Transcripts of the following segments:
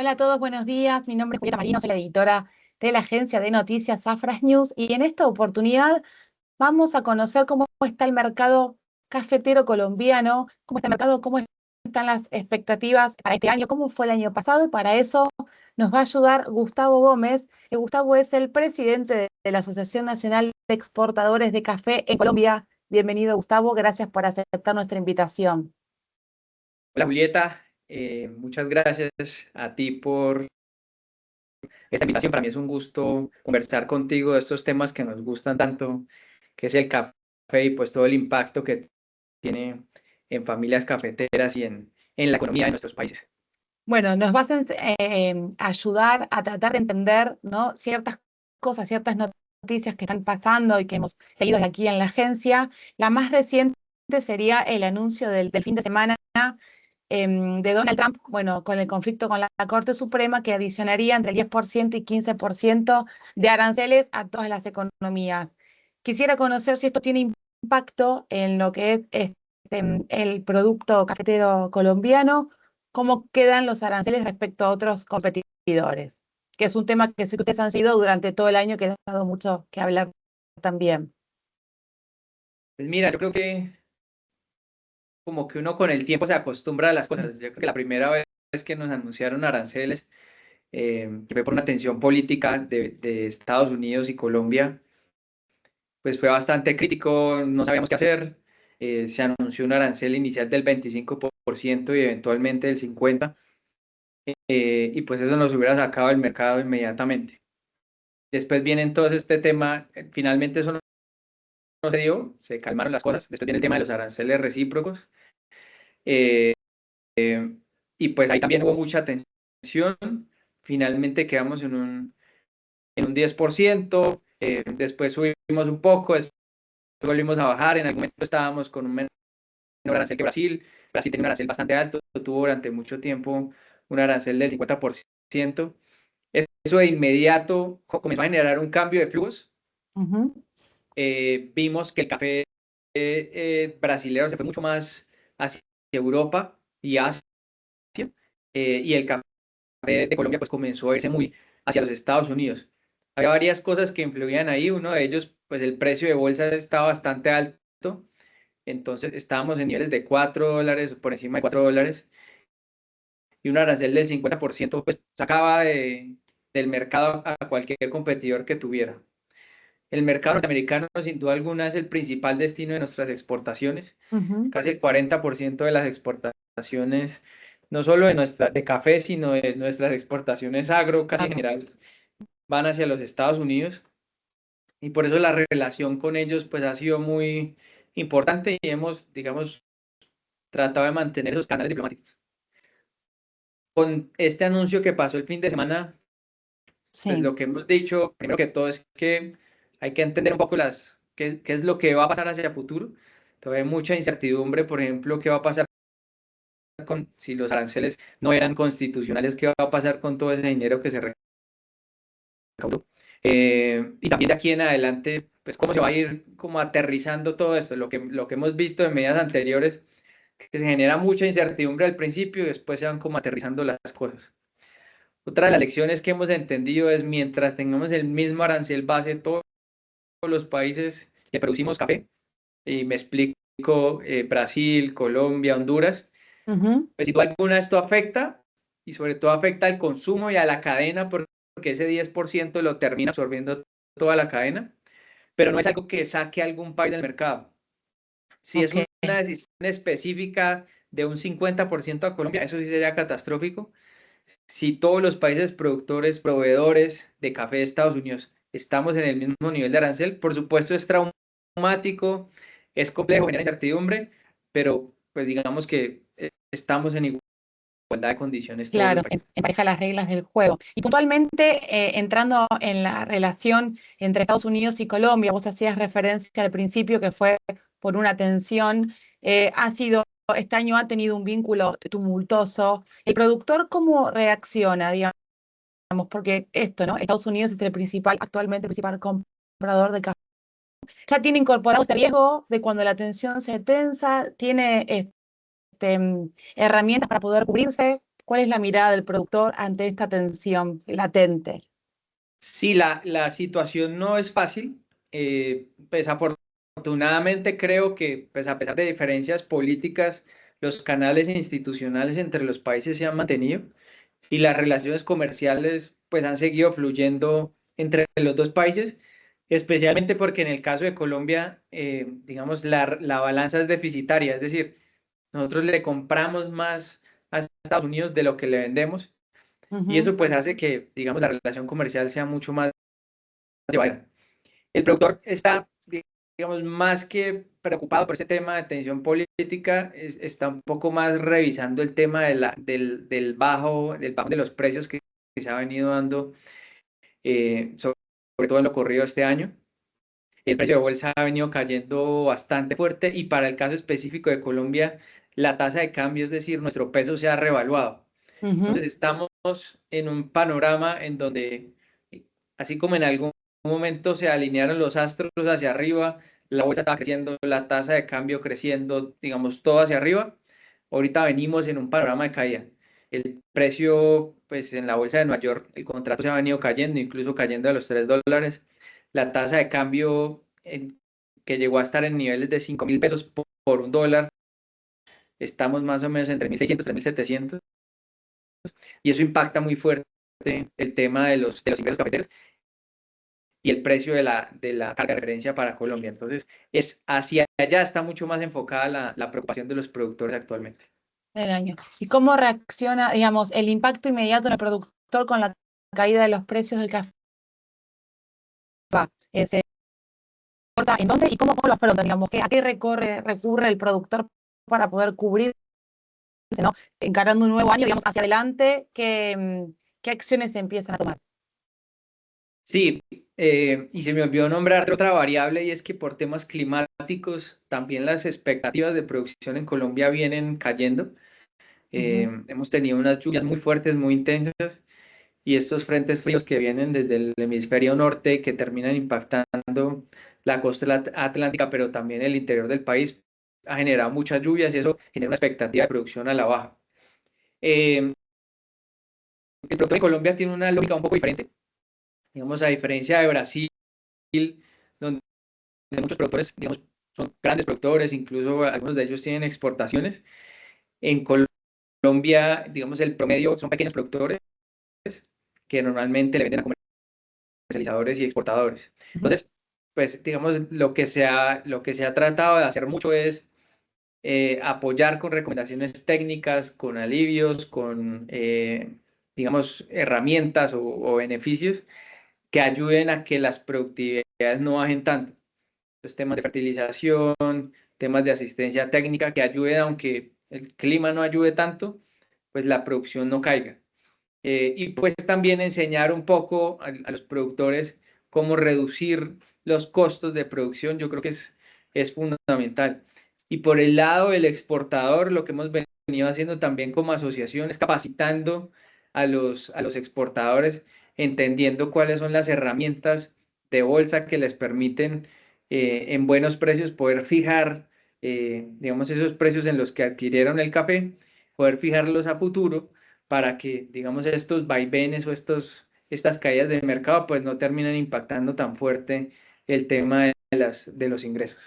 Hola a todos, buenos días. Mi nombre es Julieta Marino, soy la editora de la agencia de noticias Afras News y en esta oportunidad vamos a conocer cómo está el mercado cafetero colombiano, cómo está el mercado, cómo están las expectativas para este año, cómo fue el año pasado y para eso nos va a ayudar Gustavo Gómez. Gustavo es el presidente de la Asociación Nacional de Exportadores de Café en Colombia. Bienvenido, Gustavo, gracias por aceptar nuestra invitación. Hola Julieta, muchas gracias a ti por esta invitación. Para mí es un gusto conversar contigo de estos temas que nos gustan tanto, que es el café y pues todo el impacto que tiene en familias cafeteras y en la economía de nuestros países. Bueno, nos vas a ayudar a tratar de entender, ¿no? Ciertas cosas, ciertas noticias que están pasando y que hemos seguido desde aquí en la agencia. La más reciente sería el anuncio del fin de semana de Donald Trump, bueno, con el conflicto con la Corte Suprema, que adicionaría entre el 10% y 15% de aranceles a todas las economías. Quisiera conocer si esto tiene impacto en lo que es el producto cafetero colombiano, cómo quedan los aranceles respecto a otros competidores, que es un tema que sé que ustedes han sido durante todo el año, que ha dado mucho que hablar también. Pues mira, yo creo que como que uno con el tiempo se acostumbra a las cosas. Yo creo que la primera vez que nos anunciaron aranceles, que fue por una tensión política de Estados Unidos y Colombia, pues fue bastante crítico, no sabíamos qué hacer. Se anunció un arancel inicial del 25% y eventualmente del 50%, y pues eso nos hubiera sacado del mercado inmediatamente. Después viene entonces este tema, finalmente eso no se dio, se calmaron las cosas. Después viene el tema de los aranceles recíprocos, eh, y pues ahí también hubo mucha tensión. Finalmente quedamos en un 10%, después subimos un poco, después volvimos a bajar. En algún momento estábamos con un menor arancel que Brasil. Brasil tiene un arancel bastante alto, tuvo durante mucho tiempo un arancel del 50%. Eso de inmediato comenzó a generar un cambio de flujos. Ujú. Vimos que el café brasilero se fue mucho más hacia Europa y Asia, y el café de Colombia pues comenzó a irse muy hacia los Estados Unidos. Había varias cosas que influían ahí. Uno de ellos, pues el precio de bolsa estaba bastante alto. Entonces estábamos en niveles de $4, por encima de $4, y un arancel del 50% pues sacaba del mercado a cualquier competidor que tuviera. El mercado norteamericano sin duda alguna es el principal destino de nuestras exportaciones. Ujú. Casi el 40% de las exportaciones, no solo de café, sino de nuestras exportaciones agro, casi en Claro. general, van hacia los Estados Unidos, y por eso la relación con ellos pues ha sido muy importante y hemos, digamos, tratado de mantener esos canales diplomáticos. Con este anuncio que pasó el fin de semana, pues Sí. lo que hemos dicho, primero que todo, es que hay que entender un poco qué es lo que va a pasar hacia el futuro. Todavía hay mucha incertidumbre, por ejemplo, qué va a pasar si los aranceles no eran constitucionales, qué va a pasar con todo ese dinero que se recaudó. Y también de aquí en adelante, pues cómo se va a ir como aterrizando todo esto, lo que hemos visto en medidas anteriores, que se genera mucha incertidumbre al principio y después se van como aterrizando las cosas. Otra de las lecciones que hemos entendido es, mientras tengamos el mismo arancel base, todos los países que producimos café, y me explico, Brasil, Colombia, Honduras, Ujú. pues sin duda alguna esto afecta, y sobre todo afecta al consumo y a la cadena, porque ese 10% lo termina absorbiendo toda la cadena, pero no es algo que saque a algún país del mercado. Si es Ok. una decisión específica de un 50% a Colombia, eso sí sería catastrófico. Si todos los países productores, proveedores de café de Estados Unidos estamos en el mismo nivel de arancel, por supuesto es traumático, es complejo, genera incertidumbre, pero pues digamos que estamos en igualdad de condiciones todos Claro, los países. empareja las reglas del juego. Y puntualmente, entrando en la relación entre Estados Unidos y Colombia, vos hacías referencia al principio que fue por una tensión, este año ha tenido un vínculo tumultuoso. ¿El productor cómo reacciona, digamos? Porque esto, ¿no? Estados Unidos es actualmente el principal comprador de café. ¿Ya tiene incorporado este riesgo de cuando la tensión se tensa? ¿Tiene herramientas para poder cubrirse? ¿Cuál es la mirada del productor ante esta tensión latente? Sí, la situación no es fácil. Pues afortunadamente creo que pues, a pesar de diferencias políticas, los canales institucionales entre los países se han mantenido y las relaciones comerciales pues han seguido fluyendo entre los dos países, especialmente porque en el caso de Colombia, digamos, la balanza es deficitaria, es decir, nosotros le compramos más a Estados Unidos de lo que le vendemos y Ujú, eso pues hace que, digamos, la relación comercial sea mucho más llevadera. El productor está, digamos, más que preocupado por ese tema de tensión política, está un poco más revisando el tema del bajo de los precios que se ha venido dando, sobre todo en lo corrido este año. El precio de bolsa ha venido cayendo bastante fuerte y para el caso específico de Colombia, la tasa de cambio, es decir, nuestro peso se ha revaluado. ujú. Entonces estamos en un panorama en donde, así como en algún momento se alinearon los astros hacia arriba, la bolsa estaba creciendo, la tasa de cambio creciendo, digamos, todo hacia arriba, ahorita venimos en un panorama de caída. El precio, pues en la bolsa de Nueva York, el contrato se ha venido cayendo, incluso cayendo a los $3. La tasa de cambio que llegó a estar en niveles de 5.000 pesos por un dólar, estamos más o menos entre 1.600 y 3.700 y eso impacta muy fuerte el tema de los ingresos cafeteros y el precio de la carga de referencia para Colombia. Entonces, hacia allá está mucho más enfocada la preocupación de los productores actualmente. Del año. ¿Y cómo reacciona, digamos, el impacto inmediato en el productor con la caída de los precios del café? ¿Se corta en dónde y cómo lo afronta? Digamos, ¿a qué recurre el productor para poder cubrirse, ¿no? Encarando un nuevo año, digamos, hacia adelante, ¿qué acciones se empiezan a tomar? Sí, y se me olvidó nombrar otra variable y es que por temas climáticos también las expectativas de producción en Colombia vienen cayendo. Ujú, Hemos tenido unas lluvias muy fuertes, muy intensas y estos frentes fríos que vienen desde el hemisferio norte que terminan impactando la costa atlántica, pero también el interior del país, ha generado muchas lluvias y eso genera una expectativa de producción a la baja. Eh, el productor en Colombia tiene una lógica un poco diferente, digamos, a diferencia de Brasil, donde muchos productores, digamos, son grandes productores, incluso algunos de ellos tienen exportaciones. En Colombia, digamos, el promedio son pequeños productores que normalmente le venden a comercializadores y exportadores. ujú. Entonces, pues, digamos, lo que se ha tratado de hacer mucho es apoyar con recomendaciones técnicas, con alivios, con, digamos, herramientas o beneficios que ayuden a que las productividades no bajen tanto. Los temas de fertilización, temas de asistencia técnica que ayuden, aunque el clima no ayude tanto, pues la producción no caiga. Y pues también enseñar un poco a los productores cómo reducir los costos de producción, yo creo que es fundamental. Y por el lado del exportador, lo que hemos venido haciendo también como asociación es capacitando a los exportadores, entendiendo cuáles son las herramientas de bolsa que les permiten en buenos precios poder fijar, digamos, esos precios en los que adquirieron el café, poder fijarlos a futuro para que, digamos, estos vaivenes o estas caídas del mercado pues no terminen impactando tan fuerte el tema de los ingresos.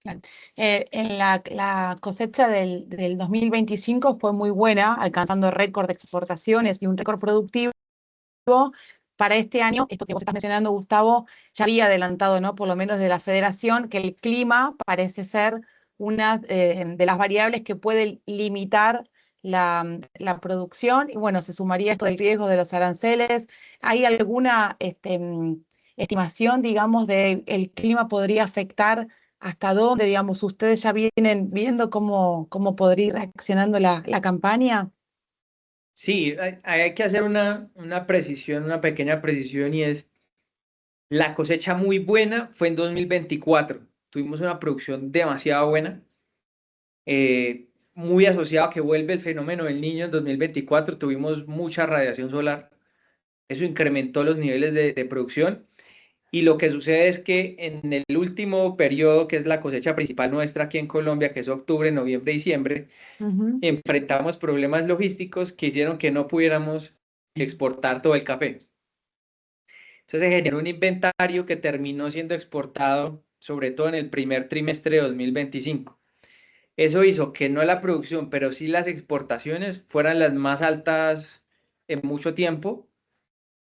Claro. La cosecha del 2025 fue muy buena, alcanzando récord de exportaciones y un récord productivo. Para este año, esto que vos estás mencionando, Gustavo, ya había adelantado, ¿no? Por lo menos de la Federación, que el clima parece ser una de las variables que puede limitar la producción. Y bueno, se sumaría esto del riesgo de los aranceles. ¿Hay alguna estimación, digamos, de el clima podría afectar hasta dónde, digamos, ustedes ya vienen viendo cómo podría ir reaccionando la campaña? Sí, hay que hacer una precisión, una pequeña precisión y es la cosecha muy buena fue en 2024. Tuvimos una producción demasiado buena, muy asociado a que vuelve el fenómeno del niño en 2024. Tuvimos mucha radiación solar, eso incrementó los niveles de producción Y lo que sucede es que en el último periodo, que es la cosecha principal nuestra aquí en Colombia, que es octubre, noviembre, diciembre, Ujú. enfrentamos problemas logísticos que hicieron que no pudiéramos exportar todo el café. Entonces se generó un inventario que terminó siendo exportado, sobre todo en el primer trimestre de 2025. Eso hizo que no la producción, pero sí las exportaciones fueran las más altas en mucho tiempo.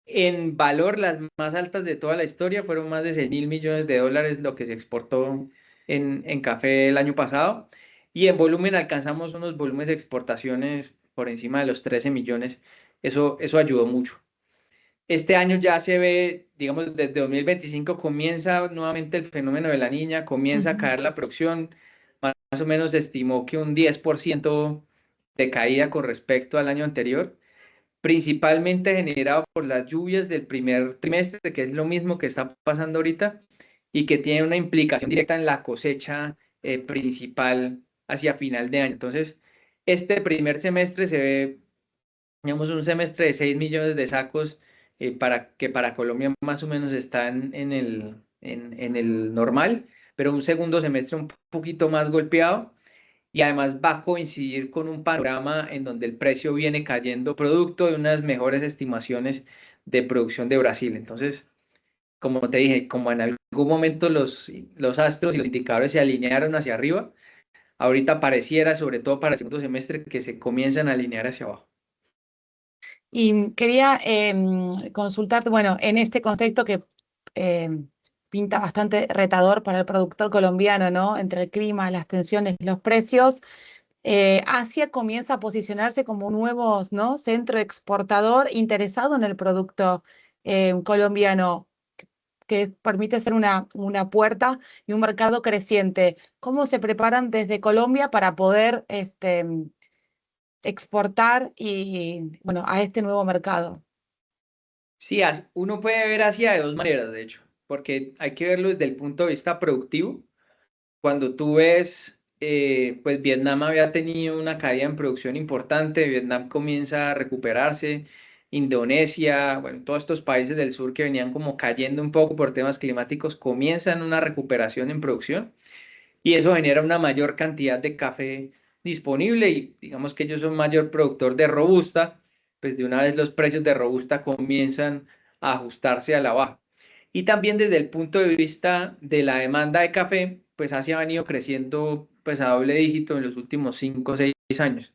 En valor, las más altas de toda la historia fueron más de 6.000 millones de dólares lo que se exportó en café el año pasado. Y en volumen alcanzamos unos volúmenes de exportaciones por encima de los 13 millones. Eso ayudó mucho. Este año ya se ve, digamos, desde 2025 comienza nuevamente el fenómeno de la niña, comienza a Ujú. caer la producción. Más o menos se estimó que un 10% de caída con respecto al año anterior, principalmente generado por las lluvias del primer trimestre, que es lo mismo que está pasando ahorita y que tiene una implicación directa en la cosecha principal hacia final de año. Entonces, este primer semestre se ve, digamos, un semestre de 6 millones de sacos, para Colombia más o menos están en el normal, pero un segundo semestre un poquito más golpeado, y además va a coincidir con un panorama en donde el precio viene cayendo producto de unas mejores estimaciones de producción de Brasil. Entonces, como te dije, como en algún momento los astros y los indicadores se alinearon hacia arriba, ahorita pareciera, sobre todo para el segundo semestre, que se comienzan a alinear hacia abajo. Y quería consultarte, bueno, en este contexto que pinta bastante retador para el productor colombiano, ¿no? Entre el clima, las tensiones, los precios, Asia comienza a posicionarse como un nuevo, ¿no? Centro exportador interesado en el producto colombiano, que permite ser una puerta y un mercado creciente. ¿Cómo se preparan desde Colombia para poder exportar y, bueno, a este nuevo mercado? Sí, uno puede ver Asia de dos maneras, de hecho, porque hay que verlo desde el punto de vista productivo. Cuando tú ves, pues Vietnam había tenido una caída en producción importante, Vietnam comienza a recuperarse, Indonesia, bueno, todos estos países del sur que venían como cayendo un poco por temas climáticos, comienzan una recuperación en producción, y eso genera una mayor cantidad de café disponible, y digamos que ellos son mayor productor de robusta, pues de una vez los precios de robusta comienzan a ajustarse a la baja. Y también desde el punto de vista de la demanda de café, pues Asia ha venido creciendo pues a doble dígito en los últimos 5 o 6 años.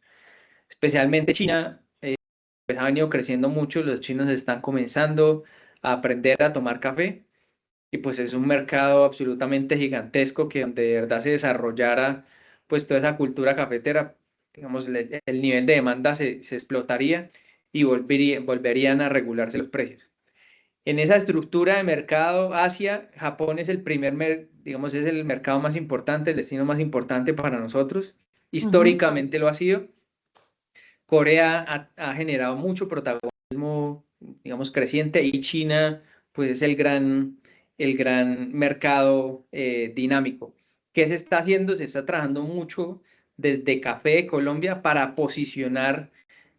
Especialmente China, pues ha venido creciendo mucho, los chinos están comenzando a aprender a tomar café, y pues es un mercado absolutamente gigantesco, que donde de verdad se desarrollara pues toda esa cultura cafetera, digamos, el nivel de demanda se explotaría, y volverían a regularse los precios. En esa estructura de mercado, Asia, Japón es el digamos, es el mercado más importante, el destino más importante para nosotros. Ujú. Históricamente lo ha sido. Corea ha generado mucho protagonismo, digamos, creciente, y China, pues es el gran mercado dinámico. ¿Qué se está haciendo? Se está trabajando mucho desde Café de Colombia para posicionar,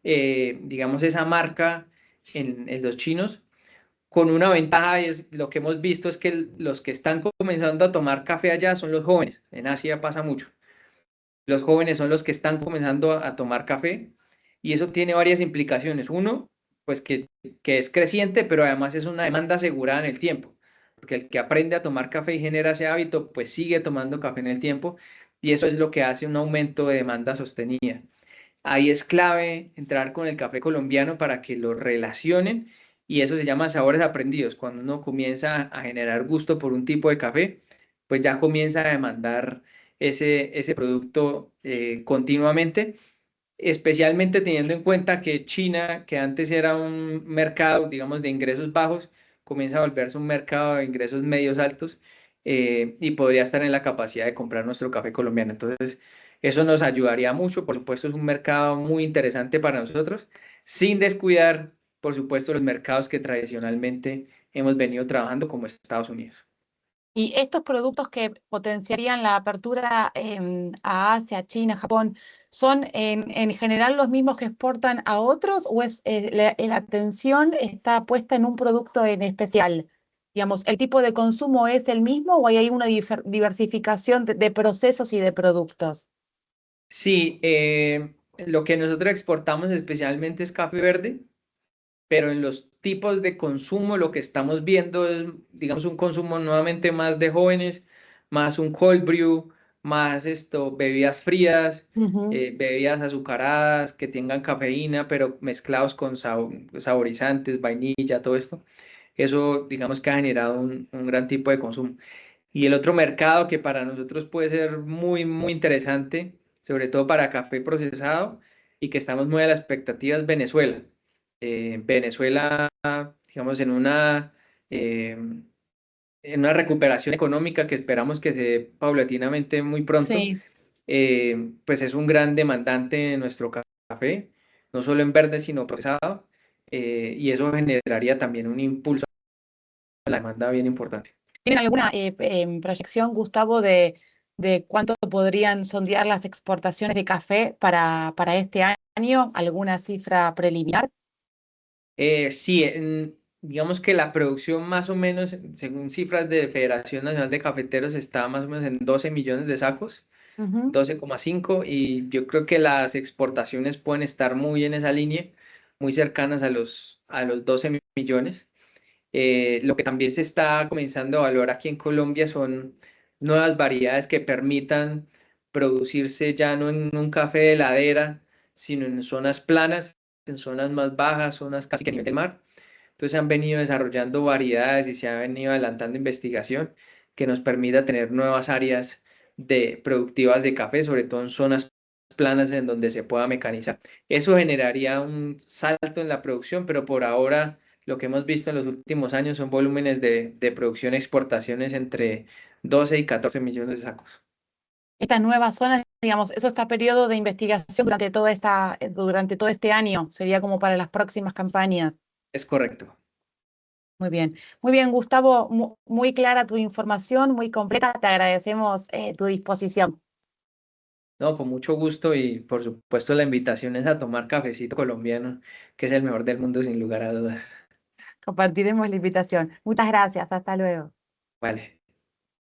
digamos, esa marca en los chinos, con una ventaja, y es lo que hemos visto, es que los que están comenzando a tomar café allá son los jóvenes. En Asia pasa mucho. Los jóvenes son los que están comenzando a tomar café, y eso tiene varias implicaciones. Uno, pues que es creciente, pero además es una demanda asegurada en el tiempo, porque el que aprende a tomar café y genera ese hábito, pues sigue tomando café en el tiempo, y eso es lo que hace un aumento de demanda sostenida. Ahí es clave entrar con el café colombiano para que lo relacionen, y eso se llama sabores aprendidos. Cuando uno comienza a generar gusto por un tipo de café, pues ya comienza a demandar ese producto continuamente, especialmente teniendo en cuenta que China, que antes era un mercado, digamos, de ingresos bajos, comienza a volverse un mercado de ingresos medios altos, y podría estar en la capacidad de comprar nuestro café colombiano. Entonces, eso nos ayudaría mucho. Por supuesto, es un mercado muy interesante para nosotros, sin descuidar, por supuesto, los mercados que tradicionalmente hemos venido trabajando, como Estados Unidos. Y estos productos que potenciarían la apertura a Asia, China, Japón, ¿son en general los mismos que exportan a otros o es la atención está puesta en un producto en especial? digamos, ¿el tipo de consumo es el mismo o hay una diversificación de procesos y de productos? Sí, lo que nosotros exportamos especialmente es café verde, pero en los tipos de consumo lo que estamos viendo es, digamos, un consumo nuevamente más de jóvenes, más un cold brew, más bebidas frías, Ujú. bebidas azucaradas que tengan cafeína, pero mezclados con saborizantes, vainilla, todo esto. Eso, digamos que ha generado un gran tipo de consumo. Y el otro mercado que para nosotros puede ser muy, muy interesante, sobre todo para café procesado, y que estamos muy a la expectativa es Venezuela. Venezuela, digamos, eh, en una recuperación económica que esperamos que se dé paulatinamente muy pronto, Sí. pues es un gran demandante de nuestro café, no solo en verde, sino procesado, y eso generaría también un impulso a la demanda bien importante. ¿Tienen alguna proyección, Gustavo, de cuánto podrían sondear las exportaciones de café para este año? ¿Alguna cifra preliminar? Sí, digamos que la producción más o menos, según cifras de Federación Nacional de Cafeteros, está más o menos en 12 millones de sacos, Ujú. 12,5, y yo creo que las exportaciones pueden estar muy en esa línea, muy cercanas a los 12 millones. Lo que también se está comenzando a evaluar aquí en Colombia son nuevas variedades que permitan producirse ya no en un café de ladera, sino en zonas planas, en zonas más bajas, zonas casi que a nivel del mar. Entonces se han venido desarrollando variedades y se ha venido adelantando investigación que nos permita tener nuevas áreas productivas de café, sobre todo en zonas planas en donde se pueda mecanizar. Eso generaría un salto en la producción, pero por ahora lo que hemos visto en los últimos años son volúmenes de producción y exportaciones entre 12 y 14 millones de sacos. Estas nuevas zonas, digamos, eso está periodo de investigación durante todo este año, sería como para las próximas campañas. Es correcto. Muy bien, Gustavo, muy clara tu información, muy completa, te agradecemos tu disposición. No, con mucho gusto y por supuesto la invitación es a tomar cafecito colombiano, que es el mejor del mundo sin lugar a dudas. Compartiremos la invitación. Muchas gracias, hasta luego. Vale.